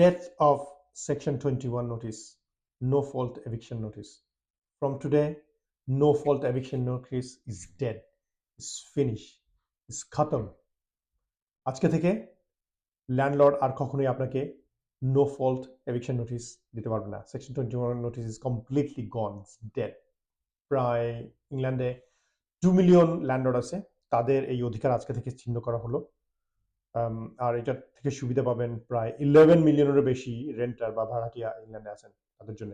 Death of Section 21 notice, no fault eviction notice. From today, no fault eviction notice is dead, is finished, is খতম। আজকে থেকে landlord আর কখনোই আপনাকে no fault eviction notice দিতে পারবে না। Section 21 notice is completely gone, dead. প্রায় ইংল্যান্ডে 2 মিলিয়ন ল্যান্ডলর্ড আছে, তাদের এই অধিকার আজকে থেকে ছিন্ন করা হলো। আর এটার থেকে সুবিধা পাবেন প্রায় 11 মিলিয়নেরও বেশি রেন্টার বা ভাড়াটিয়া ইংল্যান্ডে আছেন, তাদের জন্য।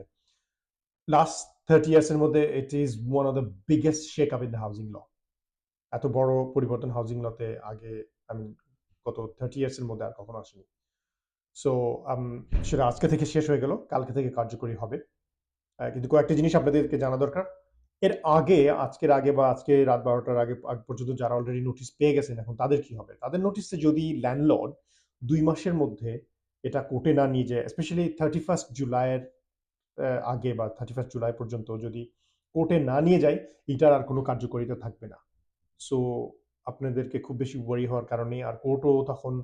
লাস্ট 30 ইয়ার্সের মধ্যে it is one of the biggest shake up in the housing law. এত বড় পরিবর্তন হাউজিং লতে আগে আমি গত 30 ইয়ার্সের মধ্যে আর কখনো আসেনি। সো সেটা আজকে থেকে শেষ হয়ে গেল, কালকে থেকে কার্যকরী হবে। কিন্তু কয়েকটা জিনিস আপনাদেরকে জানা দরকার। এর আগে, আজকের আগে বা আজকে রাত 12টার আগে পর্যন্ত যারা অলরেডি নোটিশ পেয়ে গেছেন, এখন তাদের কি হবে? তাদের নোটিশে যদি ল্যান্ডলর্ড 2 মাসের মধ্যে এটা কোর্টে না নিয়ে যায়, স্পেশালি 31 জুলাইয়ের আগে বা 31 জুলাই পর্যন্ত যদি কোর্টে না নিয়ে যায়, এটার আর কোনো কার্যকারিতা থাকবে না। সো আপনাদেরকে খুব বেশি ওয়ারি হওয়ার কারণে, আর কোর্টও তখন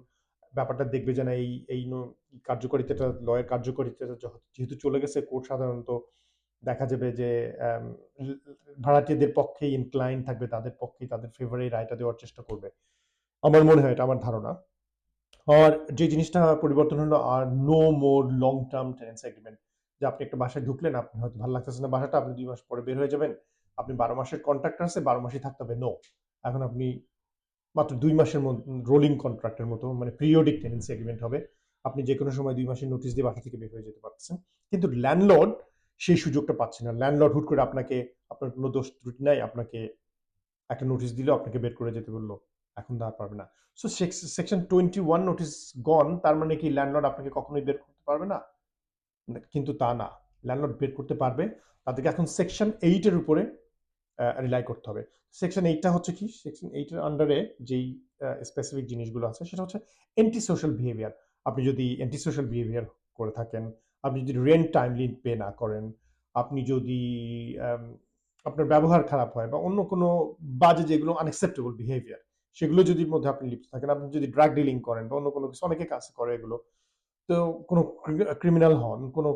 ব্যাপারটা দেখবে যে না, এই কার্যকারিতাটা, লয়ের কার্যকারিতাটা যেহেতু চলে গেছে, কোর্ট সাধারণত দেখা যাবে যে ভাড়াটিয়াদের পক্ষে ইনক্লাইন থাকবে, তাদের পক্ষে, তাদের ফেভারে রায়টা দেওয়ার চেষ্টা করবে। আমার মনে হয়, এটা আমার ধারণা। আর যে জিনিসটা পরিবর্তন হলো, আর no more long term tenancy agreement. যে আপনি একটা বাসায় ঢুকলেন, আপনি হয়তো ভালো লাগতেছে না বাসাটা, আপনি 2 মাস পরে বের হয়ে যাবেন, আপনি 12 মাসের কন্ট্রাক্ট আছে, 12 মাসই থাকতে হবে, নো। এখন আপনি মাত্র 2 মাসের রোলিং কন্ট্রাক্টের মতো, মানে পিরিয়ডিক টেনেন্সি এগ্রিমেন্ট হবে। আপনি যে কোনো সময় 2 মাসের নোটিশ দিয়ে বাসা থেকে বের হয়ে যেতে পারতেছেন। কিন্তু ল্যান্ডলর্ড সেই সুযোগটা পাচ্ছে না। ল্যান্ডলর্ড হুট করে আপনাকে, আপনার কোনো দোষ ত্রুটি নাই, আপনাকে একটা নোটিশ দিল, আপনাকে বের করে যেতে বললো, এখন তো আর পারবে না। সো সেকশন 21 নোটিশ গন, তার মানে কি ল্যান্ডলর্ড আপনাকে কখনোই বের করতে পারবে না? কিন্তু তা না, ল্যান্ডলর্ড বের করতে পারবে। তাদেরকে এখন সেকশন 8 এর উপরে রিলাই করতে হবে। সেকশন 8টা হচ্ছে কি? সেকশন 8 এর আন্ডারে যেই স্পেসিফিক জিনিসগুলো আছে, সেটা হচ্ছে অ্যান্টি সোশ্যাল বিহেভিয়ার। আপনি যদি অ্যান্টি সোশ্যাল বিহেভিয়ার করে থাকেন, আপনি যদি রেন্ট টাইমলি পে না করেন, আপনি যদি আপনার ব্যবহার খারাপ হয়, বা অন্য কোনো বাজে যেগুলো আনএক্সেপ্টেবল বিহেভিয়ার, সেগুলো যদি মধ্যে আপনি লিপ্ত থাকেন, আপনি যদি ড্রাগ ডিলিং করেন বা অন্য কোনো কিছু, অনেকে কাজ করে এগুলো, তো কোনো ক্রিমিনাল হন, কোনো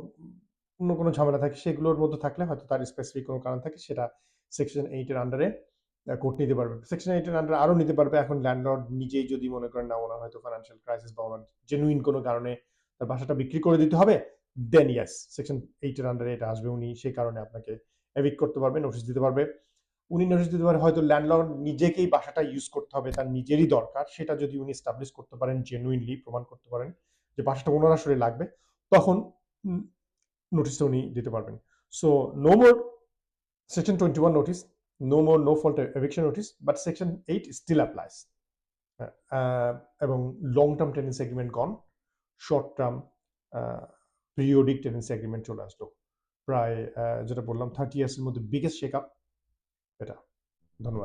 অন্য কোনো ঝামেলা থাকে, সেগুলোর মধ্যে থাকলে হয়তো তার স্পেসিফিক কোনো কারণ থাকে, সেটা সেকশন 8 এর আন্ডারে কোর্ট নিতে পারবে। সেকশন 8 এর আন্ডারে আরো নিতে পারবে। এখন ল্যান্ডলর্ড নিজেই যদি মনে করেন না, ওনার হয়তো ফাইন্যান্সিয়াল ক্রাইসিস বা ওনার জেনুইন কোনো কারণে তার বাসাটা বিক্রি করে দিতে হবে, দেন ইয়েস, সেকশন 8 এর আন্ডারে এটা আসবে। উনি সেই কারণে আপনাকে এভিক্ট করতে পারবে, নোটিশ দিতে পারবে। উনি নোটিশ দিতে পারে, হয়তো ল্যান্ডলর্ড নিজেকেই বাসাটা ইউজ করতে হবে, তার নিজেরই দরকার, সেটা যদি উনি এস্টাবলিশ করতে পারেন, জেনুইনলি প্রমাণ করতে পারেন যে বাসাটা ওনার আসলে লাগবে, তখন নোটিশটা উনি দিতে পারবেন। So no more section 21 notice, no more no fault eviction notice, but section 8 still applies. এবং long term tenancy agreement gone, short term periodic tenancy agreement চলে আসলো। প্রায় যেটা বললাম 30 ইয়ার্সের মধ্যে বিগেস্ট শেক আপ এটা। ধন্যবাদ।